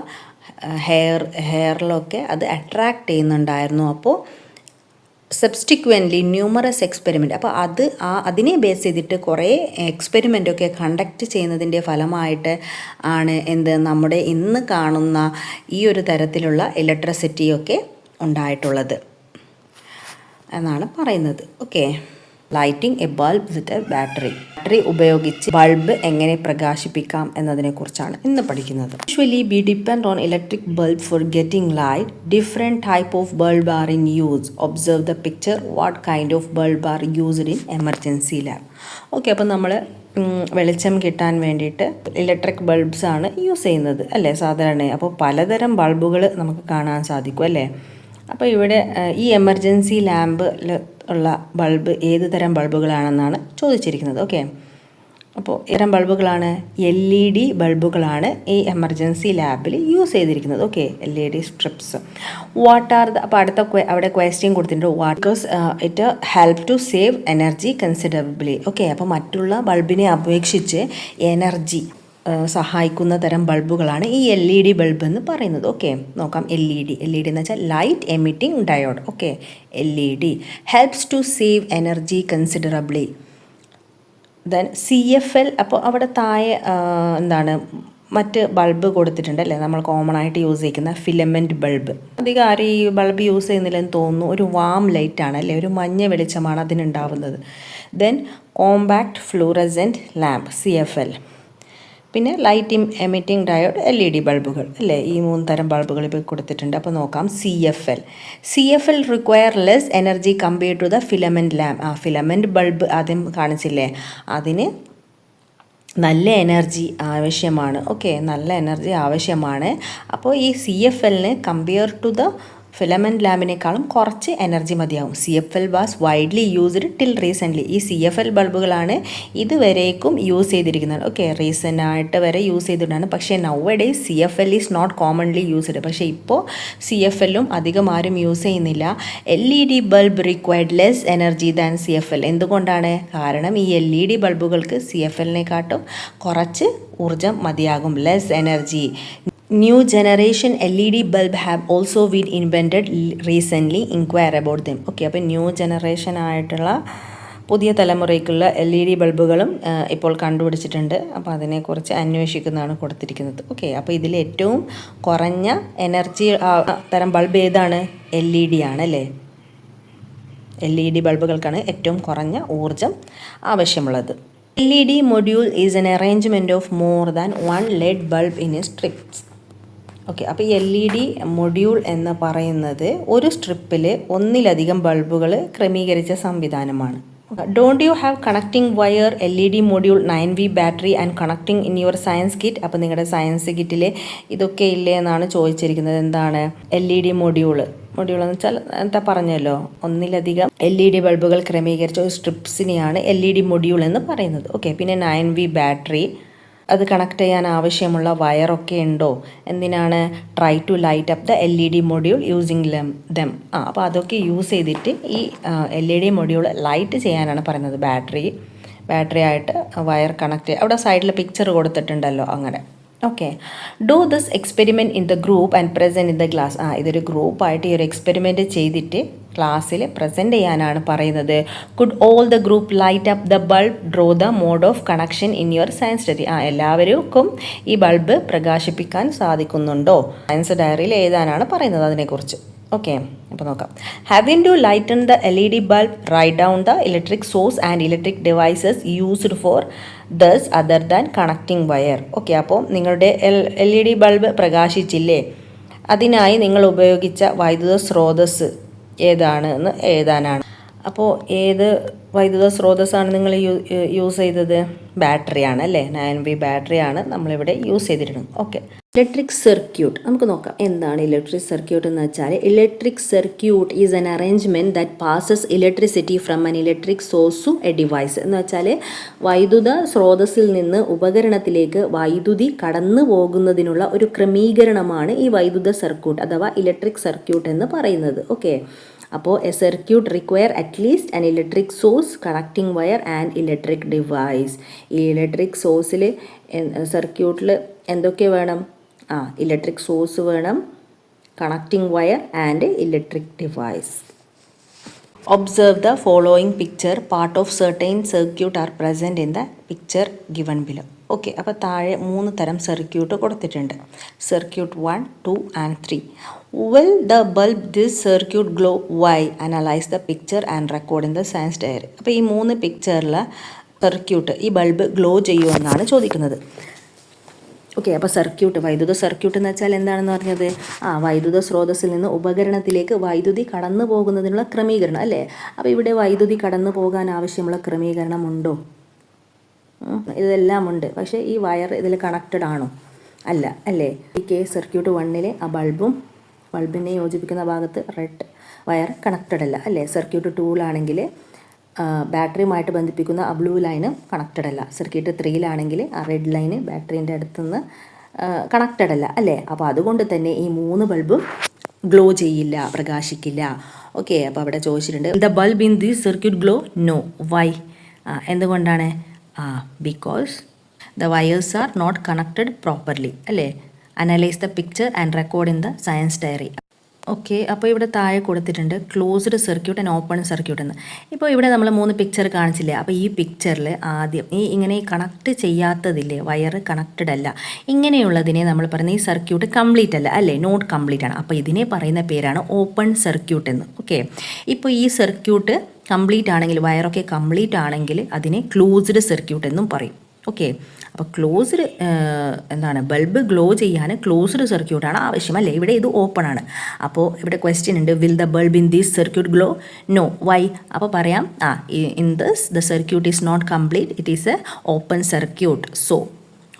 ഹെയറിലൊക്കെ അത് അട്രാക്റ്റ് ചെയ്യുന്നുണ്ടായിരുന്നു. അപ്പോൾ സബ്സ്റ്റിക്വൻ്റ്ലി ന്യൂമറസ് എക്സ്പെരിമെൻറ്റ്, അപ്പോൾ അതിനെ ബേസ് ചെയ്തിട്ട് കുറേ എക്സ്പെരിമെൻ്റൊക്കെ കണ്ടക്ട് ചെയ്യുന്നതിൻ്റെ ഫലമായിട്ട് ആണ് നമ്മുടെ ഇന്ന് കാണുന്ന ഈ ഒരു തരത്തിലുള്ള ഇലക്ട്രിസിറ്റിയൊക്കെ ഉണ്ടായിട്ടുള്ളത് എന്നാണ് പറയുന്നത്. Okay, lighting A bulb with a battery ഉപയോഗിച്ച് ബൾബ് എങ്ങനെ പ്രകാശിപ്പിക്കാം എന്നതിനെക്കുറിച്ചാണ് ഇന്ന് പഠിക്കുന്നത്. Usually we depend on electric bulb for getting light. Different type of bulb are in use. Observe the picture. What kind of bulb are used in emergency lab. Okay, അപ്പോൾ നമ്മൾ വെളിച്ചം കിട്ടാൻ വേണ്ടിയിട്ട് ഇലക്ട്രിക് ബൾബ്സ് ആണ് use ചെയ്യുന്നത് അല്ലേ സാധാരണ. അപ്പോൾ പലതരം ബൾബുകൾ നമുക്ക് കാണാൻ സാധിക്കും അല്ലേ. അപ്പോൾ ഇവിടെ ഈ എമർജൻസി ലാമ്പിൽ ഉള്ള ബൾബ് ഏത് തരം ബൾബുകളാണെന്നാണ് ചോദിച്ചിരിക്കുന്നത്. ഓക്കെ, അപ്പോൾ ഇത്തരം ബൾബുകളാണ് LED ബൾബുകളാണ് ഈ എമർജൻസി ലാബിൽ യൂസ് ചെയ്തിരിക്കുന്നത്. Okay, LED strips. What are അപ്പോൾ അവിടെ ക്വസ്റ്റ്യൻ കൊടുത്തിട്ടുണ്ട്. Because it help to save energy considerably. Okay, അപ്പോൾ മറ്റുള്ള ബൾബിനെ അപേക്ഷിച്ച് എനർജി സഹായിക്കുന്ന തരം ബൾബുകളാണ് ഈ LED ബൾബ് എന്ന് പറയുന്നത്. ഓക്കെ, നോക്കാം. LED എന്ന് വെച്ചാൽ light emitting diode. Okay, LED helps to save energy considerably. Then CFL. അപ്പോൾ അവിടെ താഴെ മറ്റ് ബൾബ് കൊടുത്തിട്ടുണ്ട് അല്ലേ, നമ്മൾ കോമൺ ആയിട്ട് യൂസ് ചെയ്യുന്ന ഫിലമെൻറ്റ് ബൾബ്. അധികം ആരും ഈ ബൾബ് യൂസ് ചെയ്യുന്നില്ലെന്ന് തോന്നുന്നു. ഒരു വാം ലൈറ്റാണ് അല്ലേ, ഒരു മഞ്ഞ വെളിച്ചമാണ് അതിനുണ്ടാവുന്നത്. Then compact fluorescent lamp CFL. പിന്നെ ലൈറ്റ് എമിറ്റിംഗ് ഡയോഡ് LED ബൾബുകൾ അല്ലേ. ഈ 3 തരം ബൾബുകൾ ഇപ്പോൾ കൊടുത്തിട്ടുണ്ട്. അപ്പോൾ നോക്കാം. CFL require less energy compared to the filament lamp. Filament bulb ആദ്യം കാണിച്ചില്ലേ, അതിന് നല്ല എനർജി ആവശ്യമാണ്. ഓക്കെ, നല്ല എനർജി ആവശ്യമാണ്. അപ്പോൾ ഈ CFLന് കമ്പയർ ടു ദ ഫിലമെൻറ്റ് ലാമ്പിനേക്കാളും കുറച്ച് എനർജി മതിയാവും. CFL was widely used till recently. ഈ CFL ബൾബുകളാണ് ഇതുവരേക്കും യൂസ് ചെയ്തിരിക്കുന്നത്. ഓക്കെ, റീസെൻ്റായിട്ട് വരെ യൂസ് ചെയ്തിട്ടാണ്. പക്ഷേ nowadays CFL is not commonly used. പക്ഷേ ഇപ്പോൾ CFLും അധികം ആരും യൂസ് ചെയ്യുന്നില്ല. LED bulb required less energy than CFL. എന്തുകൊണ്ടാണ്? കാരണം ഈ LED ബൾബുകൾക്ക് CFLനെക്കാട്ടും കുറച്ച് ഊർജ്ജം മതിയാകും, less energy. New generation LED bulb have also been invented recently. Inquire about them. Okay, അപ്പോൾ ന്യൂ ജനറേഷൻ ആയിട്ടുള്ള പുതിയ തലമുറയ്ക്കുള്ള LED ബൾബുകളും ഇപ്പോൾ കണ്ടുപിടിച്ചിട്ടുണ്ട്. അപ്പോൾ അതിനെക്കുറിച്ച് അന്വേഷിക്കുന്നതാണ് കൊടുത്തിരിക്കുന്നത്. ഓക്കെ, അപ്പോൾ ഇതിൽ ഏറ്റവും കുറഞ്ഞ എനർജി തരം ബൾബ് ഏതാണ്? LED ആണ് അല്ലേ. LED ബൾബുകൾക്കാണ് ഏറ്റവും കുറഞ്ഞ ഊർജം ആവശ്യമുള്ളത്. LED module is an arrangement of more than one LED bulb in a strip. Okay, അപ്പോൾ ഈ LED മൊഡ്യൂൾ എന്ന് പറയുന്നത് ഒരു സ്ട്രിപ്പിൽ ഒന്നിലധികം ബൾബുകൾ ക്രമീകരിച്ച സംവിധാനമാണ്. Don't you have connecting wire LED module 9V battery and connecting in your science kit. അപ്പോൾ നിങ്ങളുടെ സയൻസ് കിറ്റിൽ ഇതൊക്കെ ഇല്ലേ എന്നാണ് ചോദിച്ചിരിക്കുന്നത്. എന്താണ് LED മൊഡ്യൂൾ എന്ന് വെച്ചാൽ എന്താ പറഞ്ഞല്ലോ, ഒന്നിലധികം LED ബൾബുകൾ ക്രമീകരിച്ച ഒരു സ്ട്രിപ്സിനെയാണ് LED മൊഡ്യൂൾ എന്ന് പറയുന്നത്. ഓക്കെ, പിന്നെ 9V ബാറ്ററി, അത് കണക്ട് ചെയ്യാൻ ആവശ്യമുള്ള വയറൊക്കെ ഉണ്ടോ? എന്തിനാണ്? Try to light up the LED module using them. അപ്പോൾ അതൊക്കെ യൂസ് ചെയ്തിട്ട് ഈ LED മൊഡ്യൂൾ ലൈറ്റ് ചെയ്യാനാണ് പറയുന്നത്. ബാറ്ററി ആയിട്ട് വയർ കണക്ട് അവിടെ സൈഡിൽ പിക്ചർ കൊടുത്തിട്ടുണ്ടല്ലോ, അങ്ങനെ. Okay, do this experiment in the group and present in the class. ഇതൊരു ഗ്രൂപ്പായിട്ട് ഈ ഒരു എക്സ്പെരിമെൻറ്റ് ചെയ്തിട്ട് ക്ലാസ്സിൽ പ്രസൻറ്റ് ചെയ്യാനാണ് പറയുന്നത്. Could all the group light up the bulb, draw the mode of connection in your science diary. എല്ലാവർക്കും ഈ ബൾബ് പ്രകാശിപ്പിക്കാൻ സാധിക്കുന്നുണ്ടോ? സയൻസ് ഡയറിയിൽ എഴുതാനാണ് പറയുന്നത് അതിനെക്കുറിച്ച്. ഓക്കെ, അപ്പോൾ നോക്കാം. Having to lighten the LED bulb, write down the electric source and electric devices used for this other than connecting wire. Okay, അപ്പോൾ നിങ്ങളുടെ LED ബൾബ് പ്രകാശിച്ചില്ലേ, അതിനായി നിങ്ങൾ ഉപയോഗിച്ച വൈദ്യുത സ്രോതസ്സ് ഏതാണെന്ന് എഴുതാനാണ്. അപ്പോൾ ഏത് വൈദ്യുത സ്രോതസ്സാണ് നിങ്ങൾ യൂസ് ചെയ്തത്? ബാറ്ററിയാണ് അല്ലേ. 9V ബാറ്ററിയാണ് നമ്മളിവിടെ യൂസ് ചെയ്തിരുന്നത്. ഓക്കെ, ഇലക്ട്രിക് സർക്യൂട്ട് നമുക്ക് നോക്കാം. എന്താണ് ഇലക്ട്രിക് സർക്യൂട്ട് എന്ന് വെച്ചാൽ, electric circuit is an arrangement that passes electricity from an electric source to a device. എന്ന് വെച്ചാൽ വൈദ്യുത സ്രോതസ്സിൽ നിന്ന് ഉപകരണത്തിലേക്ക് വൈദ്യുതി കടന്നു പോകുന്നതിനുള്ള ഒരു ക്രമീകരണമാണ് ഈ വൈദ്യുത സർക്യൂട്ട് അഥവാ ഇലക്ട്രിക് സർക്യൂട്ട് എന്ന് പറയുന്നത്. ഓക്കെ, അപ്പോൾ A circuit require at least an electric source, connecting wire and electric device. ഈ ഇലക്ട്രിക് സോഴ്സിൽ സർക്യൂട്ടിൽ എന്തൊക്കെ വേണം? ഇലക്ട്രിക് സോഴ്സ് വേണം, connecting wire and electric device. Observe the following picture. Part of certain circuit are present in the picture given below. Okay, അപ്പോൾ താഴെ 3 തരം circuit കൊടുത്തിട്ടുണ്ട്. Circuit 1, 2 and 3. Will the bulb this circuit glow? Why? Analyze the picture and record in the science diary. അപ്പോൾ ഈ 3 പിക്ചറിൽ circuit ഈ bulb glow ചെയ്യുമെന്നാണ് ചോദിക്കുന്നത്. ഓക്കെ, അപ്പോൾ സർക്യൂട്ട്, വൈദ്യുത സർക്യൂട്ട് എന്ന് വെച്ചാൽ എന്താണെന്ന് പറഞ്ഞത്? വൈദ്യുത സ്രോതസ്സിൽ നിന്ന് ഉപകരണത്തിലേക്ക് വൈദ്യുതി കടന്നു പോകുന്നതിനുള്ള ക്രമീകരണം അല്ലേ. അപ്പോൾ ഇവിടെ വൈദ്യുതി കടന്നു പോകാൻ ആവശ്യമുള്ള ക്രമീകരണം ഉണ്ടോ? ഇതെല്ലാം ഉണ്ട്. പക്ഷേ ഈ വയർ ഇതിൽ കണക്റ്റഡ് ആണോ? അല്ല, അല്ലേ? ഈ കേസ് സർക്യൂട്ട് 1 ആ ബൾബിനെ യോജിപ്പിക്കുന്ന ഭാഗത്ത് റെഡ് വയർ കണക്റ്റഡ് അല്ല, അല്ലേ? സർക്യൂട്ട് 2 ബാറ്ററിയുമായിട്ട് ബന്ധിപ്പിക്കുന്ന ആ ബ്ലൂ ലൈന് കണക്റ്റഡ് അല്ല. സർക്യൂട്ട് 3 ആ റെഡ് ലൈന് ബാറ്ററീൻ്റെ അടുത്തുനിന്ന് കണക്റ്റഡ് അല്ല, അല്ലേ? അപ്പോൾ അതുകൊണ്ട് തന്നെ ഈ 3 ബൾബും ഗ്ലോ ചെയ്യില്ല, പ്രകാശിക്കില്ല. ഓക്കെ, അപ്പോൾ അവിടെ ചോദിച്ചിട്ടുണ്ട്, the bulb in this circuit glow? No. Why? എന്തുകൊണ്ടാണ്? Because the wires are not connected properly, അല്ലേ? Analyse the picture and record in the science diary. Okay, അപ്പോൾ ഇവിടെ താഴെ കൊടുത്തിട്ടുണ്ട് closed circuit and open circuit എന്ന്. ഇപ്പോൾ ഇവിടെ നമ്മൾ 3 പിക്ചർ കാണിച്ചില്ലേ? അപ്പോൾ ഈ പിക്ചറിൽ ആദ്യം ഇങ്ങനെ കണക്ട് ചെയ്യാത്തതില്ലേ, വയർ കണക്റ്റഡ് അല്ല, ഇങ്ങനെയുള്ളതിനെ നമ്മൾ പറയുന്നത് ഈ സർക്യൂട്ട് കംപ്ലീറ്റ് അല്ല, അല്ലേ? നോട്ട് കംപ്ലീറ്റ് ആണ്. അപ്പോൾ ഇതിനെ പറയുന്ന പേരാണ് ഓപ്പൺ സർക്യൂട്ട് എന്ന്. ഓക്കെ, ഇപ്പോൾ ഈ സർക്യൂട്ട് കംപ്ലീറ്റ് ആണെങ്കിൽ, വയറൊക്കെ കംപ്ലീറ്റ് ആണെങ്കിൽ അതിനെ ക്ലോസ്ഡ് സർക്യൂട്ട് എന്നും പറയും. ഓക്കെ, അപ്പോൾ ക്ലോസ്ഡ് ബൾബ് ഗ്ലോ ചെയ്യാൻ ക്ലോസ്ഡ് സർക്യൂട്ടാണ് ആവശ്യം, അല്ലേ? ഇവിടെ ഇത് ഓപ്പൺ ആണ്. അപ്പോൾ ഇവിടെ ക്വസ്റ്റ്യൻ ഉണ്ട്, will the bulb in this circuit glow? No. Why? അപ്പോൾ പറയാം, in this the circuit is not complete, it is a open circuit. So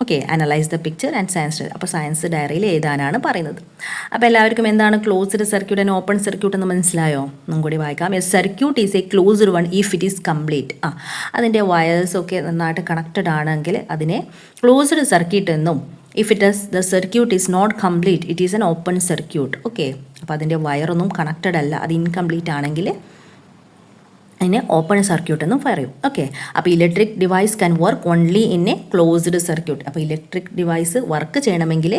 okay, analyse the picture and science diary. അപ്പോൾ science ഡയറിയിൽ എഴുതാനാണ് പറയുന്നത്. അപ്പോൾ എല്ലാവർക്കും എന്താണ് closed circuit and open circuit എന്ന് മനസ്സിലായോ? ഒന്നും കൂടി വായിക്കാം. A circuit is a closed one if it is complete. അതിൻ്റെ വയേഴ്സൊക്കെ നന്നായിട്ട് കണക്റ്റഡ് ആണെങ്കിൽ അതിനെ ക്ലോസ്ഡ് സർക്യൂട്ട് എന്നും, if it is the circuit is not complete it is an open circuit. Okay, അപ്പോൾ അതിൻ്റെ വയറൊന്നും കണക്റ്റഡ് അല്ല, അത് ഇൻകംപ്ലീറ്റ് ആണെങ്കിൽ അതിനെ ഓപ്പൺ സർക്യൂട്ട് എന്നും പറയും. ഓക്കെ, അപ്പോൾ electric device can work only in A closed circuit. അപ്പോൾ ഇലക്ട്രിക് ഡിവൈസ് വർക്ക് ചെയ്യണമെങ്കിൽ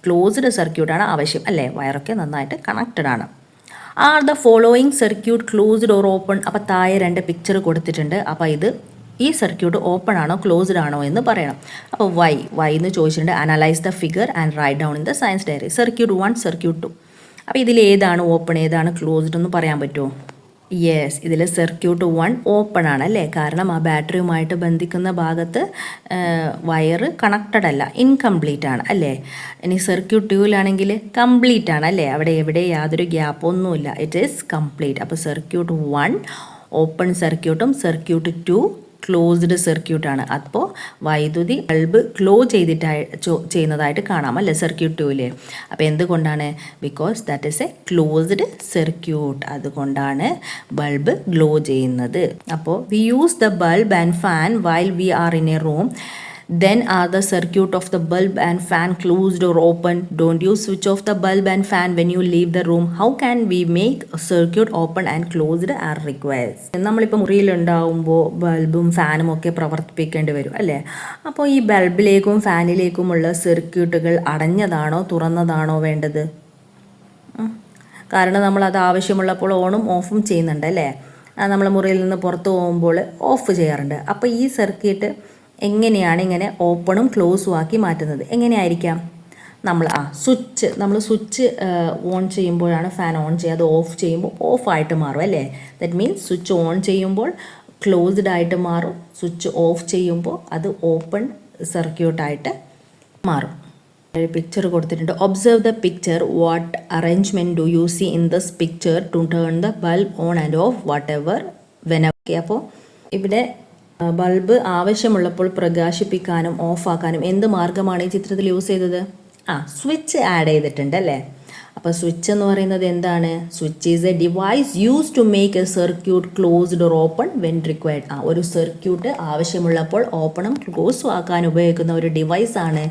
ക്ലോസ്ഡ് സർക്യൂട്ടാണ് ആവശ്യം, അല്ലേ? വയറൊക്കെ നന്നായിട്ട് കണക്റ്റഡ് ആണ്. Are the following circuit closed or open? അപ്പോൾ താഴെ 2 പിക്ചർ കൊടുത്തിട്ടുണ്ട്. അപ്പോൾ ഈ സർക്യൂട്ട് ഓപ്പൺ ആണോ ക്ലോസ്ഡ് ആണോ എന്ന് പറയണം. അപ്പോൾ വൈ എന്ന് ചോദിച്ചിട്ടുണ്ട്. Analyse the figure and write down in the science diary. Circuit 1, circuit 2. അപ്പോൾ ഇതിൽ ഏതാണ് ഓപ്പൺ, ഏതാണ് ക്ലോസ്ഡ് എന്ന് പറയാൻ പറ്റുമോ? യെസ്, ഇതിൽ സർക്യൂട്ട് 1 ഓപ്പൺ ആണ്, അല്ലേ? കാരണം ആ ബാറ്ററിയുമായിട്ട് ബന്ധിക്കുന്ന ഭാഗത്ത് വയർ കണക്റ്റഡ് അല്ല, ഇൻകംപ്ലീറ്റ് ആണ്, അല്ലേ? ഇനി സർക്യൂട്ട് 2 കംപ്ലീറ്റ് ആണ്, അല്ലേ? അവിടെ എവിടെ യാതൊരു ഗ്യാപ്പൊന്നുമില്ല, ഇറ്റ് ഈസ് കംപ്ലീറ്റ്. അപ്പോൾ സർക്യൂട്ട് 1 ഓപ്പൺ സർക്യൂട്ടും സർക്യൂട്ട് 2 ക്ലോസ്ഡ് സർക്യൂട്ടാണ്. അപ്പോൾ വൈദ്യുതി ബൾബ് ഗ്ലോ ചെയ്യുന്നതായിട്ട് കാണാം, അല്ലേ? സർക്യൂട്ട് 2. അപ്പോൾ എന്തുകൊണ്ടാണ്? Because that is a closed circuit, അതുകൊണ്ടാണ് ബൾബ് ഗ്ലോ ചെയ്യുന്നത്. അപ്പോൾ we use the bulb and fan while we are in A room, then are the circuit of the bulb and fan closed or open? Don't you switch off the bulb and fan when you leave the room? How can we make a circuit open and closed are required? നമ്മളിപ്പോൾ മുറിയിലുണ്ടാവുമ്പോൾ ബൾബും ഫാനും ഒക്കെ പ്രവർത്തിപ്പിക്കേണ്ടി വരും, അല്ലേ? അപ്പോൾ ഈ ബൾബിലേക്കും ഫാനിലേക്കുമുള്ള സർക്യൂട്ടുകൾ അടഞ്ഞതാണോ തുറന്നതാണോ വേണ്ടത്? കാരണം നമ്മളത് ആവശ്യമുള്ളപ്പോൾ ഓണും ഓഫും ചെയ്യുന്നുണ്ട്, അല്ലേ? നമ്മൾ മുറിയിൽ നിന്ന് പുറത്ത് പോകുമ്പോൾ ഓഫ് ചെയ്യാറുണ്ട്. അപ്പോൾ ഈ സർക്യൂട്ട് എങ്ങനെയാണ് ഇങ്ങനെ ഓപ്പണും ക്ലോസും ആക്കി മാറ്റുന്നത്? എങ്ങനെയായിരിക്കാം? നമ്മൾ സ്വിച്ച് ഓൺ ചെയ്യുമ്പോഴാണ് ഫാൻ ഓൺ ചെയ്യുക, അത് ഓഫ് ചെയ്യുമ്പോൾ ഓഫായിട്ട് മാറും, അല്ലേ? ദറ്റ് മീൻസ് സ്വിച്ച് ഓൺ ചെയ്യുമ്പോൾ ക്ലോസ്ഡ് ആയിട്ട് മാറും, സ്വിച്ച് ഓഫ് ചെയ്യുമ്പോൾ അത് ഓപ്പൺ സർക്യൂട്ടായിട്ട് മാറും. ഒരു പിക്ചർ കൊടുത്തിട്ടുണ്ട്. Observe the picture. What arrangement do you see in this picture to turn the bulb on and off whatever whenever? അപ്പോൾ ഇവിടെ ബൾബ് ആവശ്യമുള്ളപ്പോൾ പ്രകാശിപ്പിക്കാനും ഓഫാക്കാനും എന്ത് മാർഗമാണ് ഈ ചിത്രത്തിൽ യൂസ് ചെയ്തത്? സ്വിച്ച് ആഡ് ചെയ്തിട്ടുണ്ട്, അല്ലേ? അപ്പോൾ സ്വിച്ച് എന്ന് പറയുന്നത് എന്താണ്? Switch is a device use to make a circuit closed or open when required. ഒരു സർക്യൂട്ട് ആവശ്യമുള്ളപ്പോൾ ഓപ്പണും ക്ലോസും ആക്കാൻ ഉപയോഗിക്കുന്ന ഒരു ഡിവൈസാണ്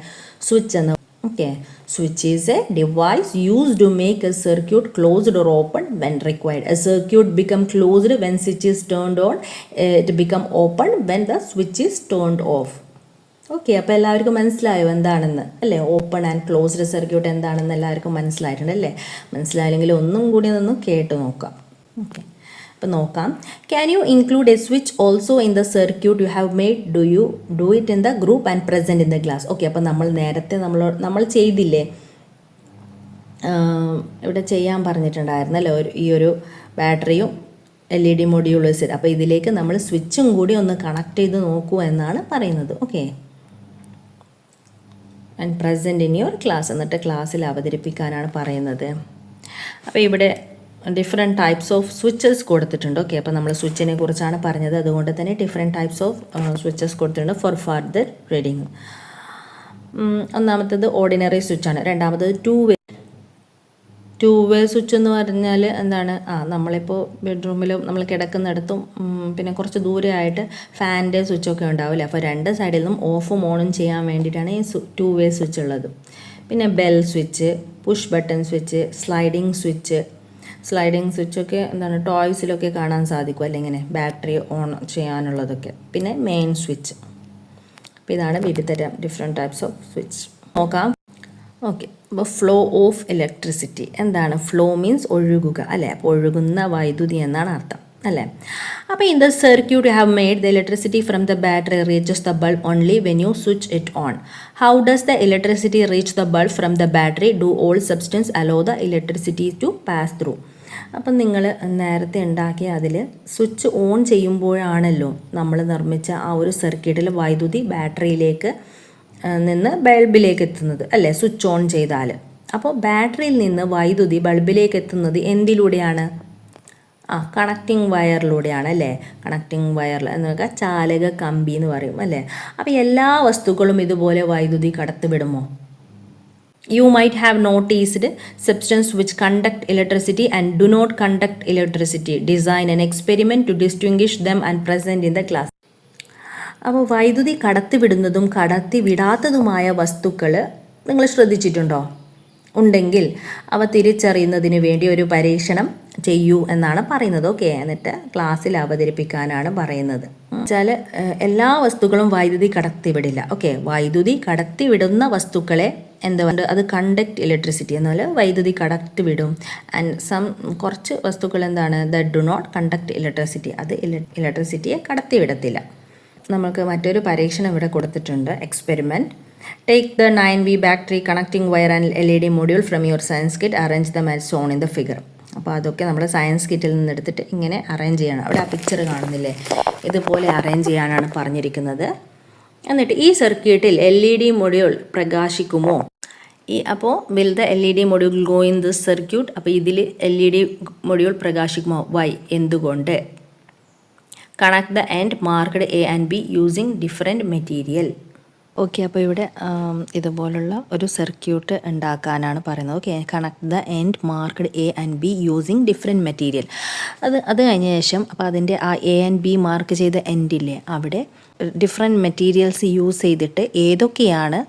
സ്വിച്ച് എന്ന്. Okay, switch is a device used to make a circuit closed or open when required. A circuit become closed when switch is turned on. It become open when the switch is turned off. Okay, അപ്പോൾ എല്ലാവർക്കും മനസ്സിലായോ എന്താണെന്ന്, അല്ലേ? Open and closed circuit എന്താണെന്ന് എല്ലാവർക്കും മനസ്സിലായിട്ടുണ്ട്, അല്ലേ? മനസ്സിലായില്ലെങ്കിൽ ഒന്നും കൂടി ഒന്ന് കേട്ട് നോക്കാം. ഓക്കെ, അപ്പോൾ നോക്കാം. Can you include A switch also in the circuit you have made? Do it in the group and present in the class. Okay, അപ്പോൾ നേരത്തെ നമ്മൾ ചെയ്തില്ലേ, ഇവിടെ ചെയ്യാൻ പറഞ്ഞിട്ടുണ്ടായിരുന്നല്ലോ, ഈ ഒരു ബാറ്ററിയും LED മൊഡ്യൂൾ സെറ്റ്. അപ്പോൾ ഇതിലേക്ക് നമ്മൾ സ്വിച്ചും കൂടി ഒന്ന് കണക്ട് ചെയ്ത് നോക്കൂ എന്നാണ് പറയുന്നത്. Okay, and present in your class, എന്നിട്ട് ക്ലാസ്സിൽ അവതരിപ്പിക്കാനാണ് പറയുന്നത്. അപ്പോൾ ഇവിടെ ഡിഫറെൻറ്റ് ടൈപ്സ് ഓഫ് സ്വിച്ചസ് കൊടുത്തിട്ടുണ്ട്. ഓക്കെ, അപ്പോൾ നമ്മൾ സ്വിച്ചിനെ കുറിച്ചാണ് പറഞ്ഞത്, അതുകൊണ്ട് തന്നെ ഡിഫറെൻറ്റ് ടൈപ്സ് ഓഫ് സ്വിച്ചസ് കൊടുത്തിട്ടുണ്ട് ഫോർ ഫർദർ റീഡിങ്. ഒന്നാമത്തേത് ഓർഡിനറി സ്വിച്ചാണ്. രണ്ടാമത്തത് ടു വേ സ്വിച്ച് എന്ന് പറഞ്ഞാൽ എന്താണ്, നമ്മളിപ്പോൾ ബെഡ്റൂമിലും നമ്മൾ കിടക്കുന്നിടത്തും പിന്നെ കുറച്ച് ദൂരെയായിട്ട് ഫാനിൻ്റെ സ്വിച്ചൊക്കെ ഉണ്ടാവില്ലേ, അപ്പോൾ രണ്ട് സൈഡിൽ നിന്നും ഓഫും ഓണും ചെയ്യാൻ വേണ്ടിയിട്ടാണ് ഈ ടു വേ സ്വിച്ച് ഉള്ളത്. പിന്നെ bell switch, push button switch, sliding സ്വിച്ചൊക്കെ എന്താണ് ടോയ്സിലൊക്കെ കാണാൻ സാധിക്കും, അല്ലെങ്കിൽ ഇങ്ങനെ ബാറ്ററി ഓൺ ചെയ്യാനുള്ളതൊക്കെ. പിന്നെ മെയിൻ സ്വിച്ച്. അപ്പോൾ ഇതാണ് വിവിധ ഡിഫറെൻറ്റ് ടൈപ്സ് ഓഫ് സ്വിച്ച്. നോക്കാം. ഓക്കെ, അപ്പോൾ ഫ്ലോ ഓഫ് ഇലക്ട്രിസിറ്റി എന്താണ്? ഫ്ലോ മീൻസ് ഒഴുകുക അല്ലേ, അപ്പോൾ ഒഴുകുന്ന വൈദ്യുതി എന്നാണ് അർത്ഥം അല്ലേ. അപ്പോൾ in the circuit you have made the electricity from the battery reaches the bulb only when you switch it on. How does the electricity reach the bulb from the battery? Do all substance allow the electricity to pass through. അപ്പം നിങ്ങൾ നേരത്തെ ഉണ്ടാക്കിയ അതിൽ switch on ചെയ്യുമ്പോഴാണല്ലോ നമ്മൾ നിർമ്മിച്ച ആ ഒരു സർക്യൂട്ടിൽ വൈദ്യുതി ബാറ്ററിയിലേക്ക് നിന്ന് ബൾബിലേക്ക് എത്തുന്നത് അല്ലേ, സ്വിച്ച് ഓൺ ചെയ്താൽ. അപ്പോൾ ബാറ്ററിയിൽ നിന്ന് വൈദ്യുതി ബൾബിലേക്ക് എത്തുന്നത് എന്തിലൂടെയാണ്? കണക്റ്റിംഗ് വയറിലൂടെയാണ് അല്ലേ. കണക്റ്റിംഗ് വയറിൽ എന്ന് വെച്ചാൽ ചാലക കമ്പി എന്ന് പറയും അല്ലേ. അപ്പോൾ എല്ലാ വസ്തുക്കളും ഇതുപോലെ വൈദ്യുതി കടത്തിവിടുമോ? You might have noticed substances which conduct electricity and do not conduct electricity. Design an experiment to distinguish them and present in the class. അപ്പോൾ വൈദ്യുതി കടത്തിവിടുന്നതും കടത്തിവിടാത്തതുമായ വസ്തുക്കൾ നിങ്ങൾ ശ്രദ്ധിച്ചിട്ടുണ്ടോ? ഉണ്ടെങ്കിൽ അവ തിരിച്ചറിയുന്നതിന് വേണ്ടി ഒരു പരീക്ഷണം ചെയ്യൂ എന്നാണ് പറയുന്നത്. ഓക്കെ, എന്നിട്ട് ക്ലാസ്സിൽ അവതരിപ്പിക്കാനാണ് പറയുന്നത്. വെച്ചാൽ എല്ലാ വസ്തുക്കളും വൈദ്യുതി കടത്തിവിടില്ല. ഓക്കെ, വൈദ്യുതി കടത്തിവിടുന്ന വസ്തുക്കളെ എന്തുകൊണ്ട് അത് കണ്ടക്ട് ഇലക്ട്രിസിറ്റി എന്നാൽ വൈദ്യുതി കടത്തിവിടും. ആൻഡ് കുറച്ച് വസ്തുക്കൾ എന്താണ്, the do not conduct electricity, അത് ഇലക്ട്രിസിറ്റിയെ കടത്തിവിടത്തില്ല. നമുക്ക് മറ്റൊരു പരീക്ഷണം ഇവിടെ കൊടുത്തിട്ടുണ്ട്, experiment. Take the 9V battery connecting wire and LED module from your science kit, arrange them as shown in the figure. അപ്പോൾ അതൊക്കെ നമ്മൾ സയൻസ് കിറ്റിൽ നിന്ന് എടുത്തിട്ട് ഇങ്ങനെ അറേഞ്ച് ചെയ്യണം. അവിടെ ആ പിക്ചർ കാണുന്നില്ലേ, ഇതുപോലെ അറേഞ്ച് ചെയ്യാനാണ് പറഞ്ഞിരിക്കുന്നത്. എന്നിട്ട് ഈ സർക്യൂട്ടിൽ LED മൊഡ്യൂൾ പ്രകാശിക്കുമോ? അപ്പോൾ will the LED module go in this circuit. അപ്പോൾ ഇതിൽ LED മൊഡ്യൂൾ പ്രകാശിക്കുമോ? വൈ, എന്തുകൊണ്ട്? Connect the end marked A and B using different material. Okay, അപ്പോൾ ഇവിടെ ഇതുപോലുള്ള ഒരു സർക്യൂട്ട് ഉണ്ടാക്കാനാണ് പറയുന്നത്. Okay, connect the end marked A and B using different material. അത് കഴിഞ്ഞ ശേഷം അപ്പോൾ അതിൻ്റെ ആ A and B മാർക്ക് ചെയ്ത എൻഡില്ലേ, അവിടെ ഡിഫറെൻറ്റ് മെറ്റീരിയൽസ് യൂസ് ചെയ്തിട്ട് ഏതൊക്കെയാണ്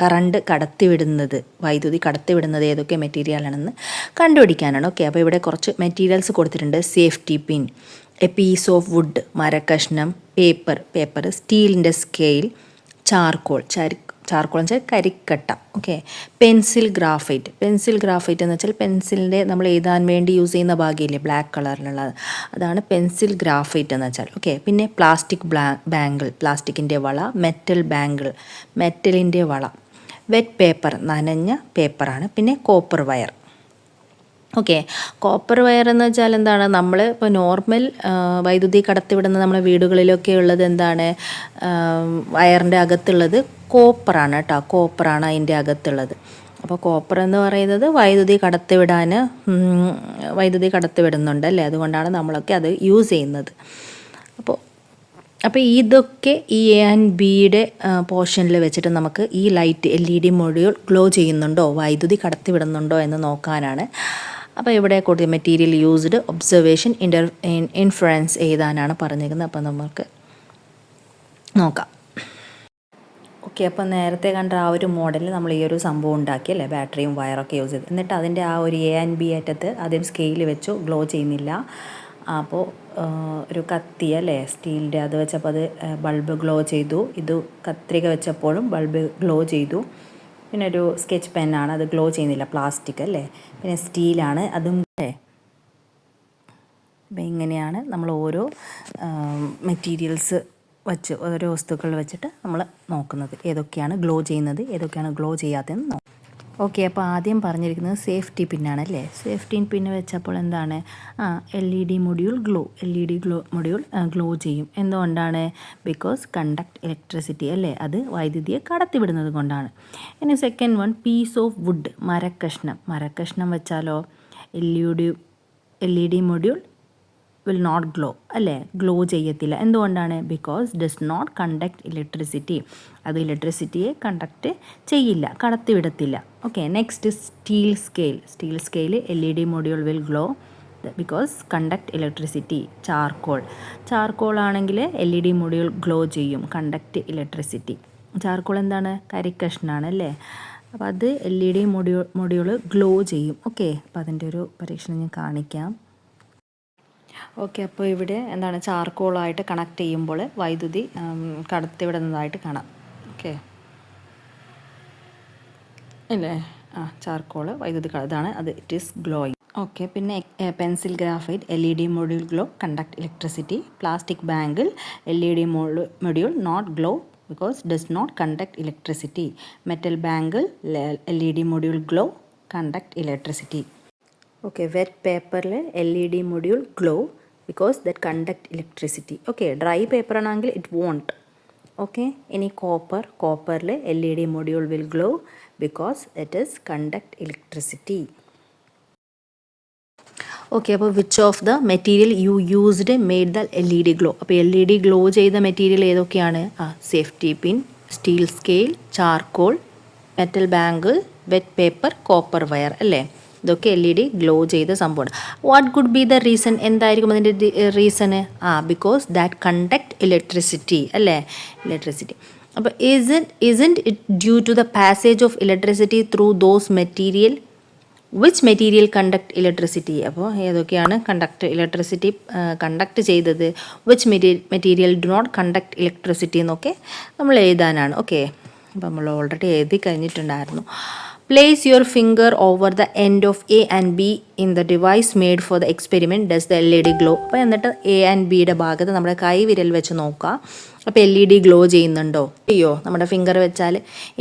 കറണ്ട് കടത്തിവിടുന്നത്, വൈദ്യുതി കടത്തിവിടുന്നത് ഏതൊക്കെ മെറ്റീരിയലാണെന്ന് കണ്ടുപിടിക്കാനാണ്. ഓക്കെ, അപ്പോൾ ഇവിടെ കുറച്ച് മെറ്റീരിയൽസ് കൊടുത്തിട്ടുണ്ട്. Safety pin, a piece of wood, മരക്കഷ്ണം, പേപ്പർ, സ്റ്റീലിൻ്റെ സ്കെയിൽ, ചാർക്കോൾ എന്ന് വെച്ചാൽ കരിക്കട്ട. ഓക്കെ, പെൻസിൽ ഗ്രാഫൈറ്റ് എന്ന് വെച്ചാൽ പെൻസിലിൻ്റെ നമ്മൾ എഴുതാൻ വേണ്ടി യൂസ് ചെയ്യുന്ന ഭാഗമില്ലേ ബ്ലാക്ക് കളറിലുള്ളത്, അതാണ് പെൻസിൽ ഗ്രാഫൈറ്റ് എന്ന് വെച്ചാൽ. ഓക്കെ, പിന്നെ പ്ലാസ്റ്റിക് ബാങ്കിൾ, പ്ലാസ്റ്റിക്കിൻ്റെ വള, മെറ്റൽ ബാങ്കിൾ, മെറ്റലിൻ്റെ വള, വെറ്റ് പേപ്പർ, നനഞ്ഞ പേപ്പറാണ്, പിന്നെ copper wire. Okay, copper wire എന്ന് വെച്ചാൽ എന്താണ്, നമ്മൾ ഇപ്പോൾ നോർമൽ വൈദ്യുതി കടത്തിവിടുന്ന നമ്മുടെ വീടുകളിലൊക്കെ ഉള്ളത് എന്താണ്, വയറിൻ്റെ അകത്തുള്ളത് കോപ്പറാണ് കേട്ടോ, കോപ്പറാണ് അതിൻ്റെ അകത്തുള്ളത്. അപ്പോൾ കോപ്പർ എന്ന് പറയുന്നത് വൈദ്യുതി കടത്തിവിടുന്നുണ്ട് അല്ലേ, അതുകൊണ്ടാണ് നമ്മളൊക്കെ അത് യൂസ് ചെയ്യുന്നത്. അപ്പോൾ ഇതൊക്കെ ഈ A and Bയുടെ പോർഷനിൽ വെച്ചിട്ട് നമുക്ക് ഈ ലൈറ്റ് LED മൊഡ്യൂൾ ഗ്ലോ ചെയ്യുന്നുണ്ടോ, വൈദ്യുതി കടത്തിവിടുന്നുണ്ടോ എന്ന് നോക്കാനാണ്. അപ്പോൾ ഇവിടെ കൊടുത്ത മെറ്റീരിയൽ യൂസ്ഡ്, ഒബ്സർവേഷൻ, ഇൻഫറൻസ് എഴുതാനാണ് പറഞ്ഞിരിക്കുന്നത്. അപ്പോൾ നമുക്ക് നോക്കാം. ഓക്കെ, അപ്പോൾ നേരത്തെ കണ്ട ആ ഒരു മോഡലിൽ നമ്മൾ ഈ ഒരു സംഭവം ഉണ്ടാക്കി അല്ലേ, ബാറ്ററിയും വയറൊക്കെ യൂസ് ചെയ്ത്. എന്നിട്ട് അതിൻ്റെ ആ ഒരു A and B അറ്റത്ത് ആദ്യം സ്കെയിൽ വെച്ചു, ഗ്ലോ ചെയ്യുന്നില്ല. അപ്പോൾ ഒരു കത്തി അല്ലേ സ്റ്റീലിൻ്റെ, അത് വെച്ചപ്പോൾ അത് ബൾബ് ഗ്ലോ ചെയ്തു. ഇത് കത്രിക വെച്ചപ്പോഴും ബൾബ് ഗ്ലോ ചെയ്തു. പിന്നെ ഒരു സ്കെച്ച് പെന്നാണ്, അത് ഗ്ലോ ചെയ്യുന്നില്ല, പ്ലാസ്റ്റിക് അല്ലേ. പിന്നെ സ്റ്റീലാണ്, അതും അല്ലേ. അപ്പം ഇങ്ങനെയാണ് നമ്മൾ ഓരോ മെറ്റീരിയൽസ് വെച്ച്, ഓരോ വസ്തുക്കൾ വെച്ചിട്ട് നമ്മൾ നോക്കുന്നത് ഏതൊക്കെയാണ് ഗ്ലോ ചെയ്യുന്നത്, ഏതൊക്കെയാണ് ഗ്ലോ ചെയ്യാത്തതെന്ന് നോക്കും. ഓക്കെ, അപ്പോൾ ആദ്യം പറഞ്ഞിരിക്കുന്നത് സേഫ്റ്റി പിന്നാണല്ലേ. സേഫ്റ്റി പിന്ന് വെച്ചപ്പോൾ എന്താണ്, LED മൊഡ്യൂൾ മൊഡ്യൂൾ ഗ്ലോ ചെയ്യും. എന്തുകൊണ്ടാണ്? ബിക്കോസ് കണ്ടക്ട് ഇലക്ട്രിസിറ്റി അല്ലേ, അത് വൈദ്യുതിയെ കടത്തിവിടുന്നത് കൊണ്ടാണ്. ഇനി second one, piece of wood, മരക്കഷ്ണം വെച്ചാലോ L E D module will not glow അല്ലേ, ഗ്ലോ ചെയ്യത്തില്ല. എന്തുകൊണ്ടാണ്? Because does not conduct electricity, അത് ഇലക്ട്രിസിറ്റിയെ കണ്ടക്ട് ചെയ്യില്ല, കടത്തിവിടത്തില്ല. Okay, next steel scale L E D module will glow because conduct electricity. Charcoal ആണെങ്കിൽ L E D module glow ചെയ്യും, conduct electricity. Charcoal എന്താണ്? കരിക്കഷ്ണാണ് അല്ലേ, അപ്പോൾ അത് L E D module glow ചെയ്യും. ഓക്കെ, അപ്പോൾ അതിൻ്റെ ഒരു പരീക്ഷണം ഞാൻ കാണിക്കാം. ഓക്കെ, അപ്പോൾ ഇവിടെ എന്താണ്, ചാർക്കോളായിട്ട് കണക്ട് ചെയ്യുമ്പോൾ വൈദ്യുതി കടത്തിവിടുന്നതായിട്ട് കാണാം. ഓക്കെ അല്ലേ, ചാർക്കോള് വൈദ്യുതി ഇതാണ് അത്, ഇറ്റ് ഈസ് ഗ്ലോയിങ്. ഓക്കെ, പിന്നെ pencil graphite L E D module glow conduct electricity. Plastic bangle L E D module not glow because does not conduct electricity. Metal bangle L E D module glow conduct electricity. Okay, wet പേപ്പറിൽ L E D module glow because that conduct electricity. Okay, dry paper ആണെങ്കിൽ it won't. Okay, ഇനി കോപ്പറിൽ L E D module will glow because it is conduct electricity. Okay, അപ്പോൾ which of the material you used made the L E D glow. അപ്പോൾ L E D glow ചെയ്ത material ഏതൊക്കെയാണ്? Safety pin, steel scale, charcoal, metal bangle, wet paper, copper wire അല്ലേ, ഇതൊക്കെ L E D glow ചെയ്ത സംഭവമാണ്. What could be the reason? എന്തായിരിക്കും അതിൻ്റെ reason? Because that conduct electricity അല്ലേ, ഇലക്ട്രിസിറ്റി. അപ്പോൾ isn't it due to the passage of electricity through those material? Which material conduct electricity? അപ്പോൾ ഏതൊക്കെയാണ് ഇലക്ട്രിസിറ്റി കണ്ടക്ട് ചെയ്തത്? Which material do not conduct electricity എന്നൊക്കെ നമ്മൾ എഴുതാനാണ്. ഓക്കെ, അപ്പോൾ നമ്മൾ ഓൾറെഡി എഴുതി കഴിഞ്ഞിട്ടുണ്ടായിരുന്നു. Place your finger over the end of A and B in the device made for the experiment does the L E D glow. അപ്പോൾ എന്നിട്ട് A and ബിയുടെ ഭാഗത്ത് നമ്മുടെ കൈ വിരൽ വെച്ച് നോക്കുക. അപ്പോൾ എൽ ഇ ഡി ഗ്ലോ ചെയ്യുന്നുണ്ടോ? അയ്യോ, നമ്മുടെ ഫിംഗർ വെച്ചാൽ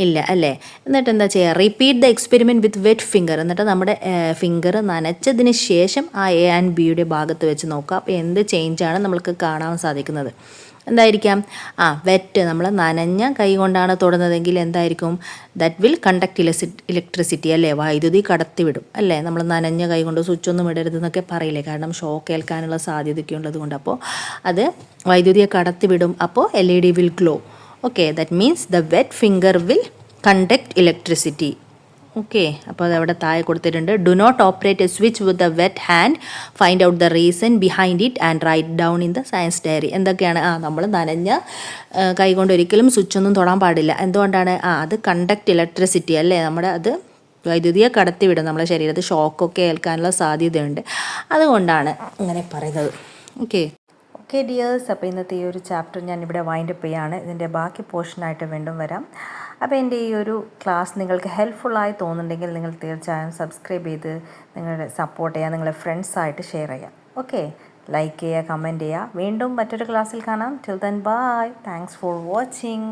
ഇല്ല അല്ലേ. എന്നിട്ട് എന്താ ചെയ്യുക? Repeat the experiment with wet finger. എന്നിട്ട് നമ്മുടെ ഫിംഗർ നനച്ചതിന് ശേഷം ആ എ ആൻഡ് ബിയുടെ ഭാഗത്ത് വെച്ച് നോക്കുക. അപ്പോൾ എന്ത് ചേഞ്ചാണ് നമ്മൾക്ക് കാണാൻ സാധിക്കുന്നത്? എന്തായിരിക്കാം? വെറ്റ്, നമ്മൾ നനഞ്ഞ കൈ കൊണ്ടാണ് തൊടുന്നതെങ്കിൽ എന്തായിരിക്കും? ദാറ്റ് വിൽ കണ്ടക്ട് ഇലക്ട്രിസിറ്റി അല്ലേ, വൈദ്യുതി കടത്തിവിടും അല്ലേ. നമ്മൾ നനഞ്ഞ കൈ കൊണ്ട് സ്വിച്ചൊന്നും ഇടരുതെന്നൊക്കെ പറയില്ലേ, കാരണം ഷോക്ക് ഏൽക്കാനുള്ള സാധ്യതയൊക്കെ ഉള്ളത് കൊണ്ട്. അപ്പോൾ അത് വൈദ്യുതിയെ കടത്തിവിടും, അപ്പോൾ L E D will glow. Okay, that means the wet finger will conduct electricity. Okay, അപ്പോൾ അതവിടെ താഴെ കൊടുത്തിട്ടുണ്ട്. Do not operate a switch with the wet hand, find out the reason behind it and write down in the science diary. എന്തൊക്കെയാണ്? നമ്മൾ നനഞ്ഞ കൈകൊണ്ട് ഒരിക്കലും സ്വിച്ചൊന്നും തൊടാൻ പാടില്ല. എന്തുകൊണ്ടാണ്? അത് കണ്ടക്ട് ഇലക്ട്രിസിറ്റി അല്ലേ, നമ്മുടെ അത് വൈദ്യുതിയെ കടത്തിവിടും, നമ്മുടെ ശരീരത്തിൽ ഷോക്കൊക്കെ ഏൽക്കാനുള്ള സാധ്യതയുണ്ട്, അതുകൊണ്ടാണ് അങ്ങനെ പറയുന്നത്. ഓക്കെ ഡിയേഴ്സ്, അപ്പോൾ ഇന്നത്തെ ഈ ഒരു ചാപ്റ്റർ ഞാൻ ഇവിടെ വൈൻഡപ്പ് ചെയ്യാണ്. ഇതിൻ്റെ ബാക്കി പോർഷനായിട്ട് വീണ്ടും വരാം. അപ്പോൾ എൻ്റെ ഈ ഒരു ക്ലാസ് നിങ്ങൾക്ക് ഹെൽപ്ഫുള്ളായി തോന്നുന്നുണ്ടെങ്കിൽ നിങ്ങൾ തീർച്ചയായും സബ്സ്ക്രൈബ് ചെയ്ത് നിങ്ങളുടെ സപ്പോർട്ട് ചെയ്യുക, നിങ്ങളുടെ ഫ്രണ്ട്സായിട്ട് ഷെയർ ചെയ്യുക. ഓക്കെ, ലൈക്ക് ചെയ്യുക, കമൻറ്റ് ചെയ്യുക. വീണ്ടും മറ്റൊരു ക്ലാസ്സിൽ കാണാം. Till then bye, thanks for watching.